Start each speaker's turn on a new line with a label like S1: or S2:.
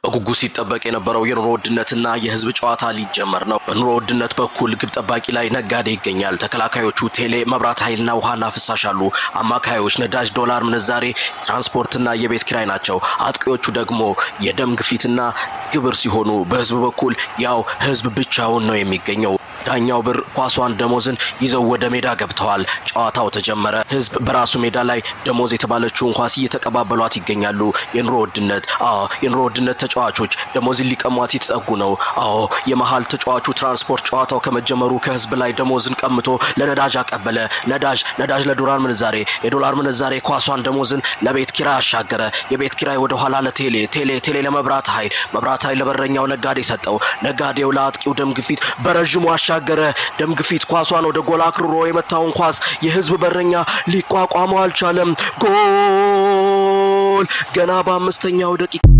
S1: በጉጉት ሲጠበቅ የነበረው የኑሮ ውድነትና የህዝብ ጨዋታ ሊጀመር ነው። በኑሮ ውድነት በኩል ግብ ጠባቂ ላይ ነጋዴ ይገኛል። ተከላካዮቹ ቴሌ፣ መብራት ኃይልና ውሃና ፍሳሽ አሉ። አማካዮች ነዳጅ፣ ዶላር ምንዛሬ፣ ትራንስፖርትና የቤት ኪራይ ናቸው። አጥቂዎቹ ደግሞ የደም ግፊትና ግብር ሲሆኑ በህዝብ በኩል ያው ህዝብ ብቻውን ነው የሚገኘው። ዳኛው ብር ኳሷን ደሞዝን ይዘው ወደ ሜዳ ገብተዋል። ጨዋታው ተጀመረ። ህዝብ በራሱ ሜዳ ላይ ደሞዝ የተባለችውን ኳስ እየተቀባበሏት ይገኛሉ። የኑሮ ውድነት ተጫዋቾች ደሞዝን ሊቀሟት የተጠጉ ነው። የመሃል ተጫዋቹ ትራንስፖርት ጨዋታው ከመጀመሩ ከህዝብ ላይ ደሞዝን ቀምቶ ለነዳጅ አቀበለ። ነዳጅ ለዶላር ምንዛሬ፣ የዶላር ምንዛሬ ኳሷን ደሞዝን ለቤት ኪራይ አሻገረ። የቤት ኪራይ ወደ ኋላ ለቴሌ ለመብራት ኃይል ለበረኛው ነጋዴ ሰጠው። ነጋዴው ለአጥቂው ደም ግፊት በረጅሙ አሻገረ። ደም ግፊት ኳሷን ወደ ጎል አክርሮ የመታውን ኳስ የህዝብ በረኛ ሊቋቋመው አልቻለም። ጎል ገና በ5ኛው ደቂቃ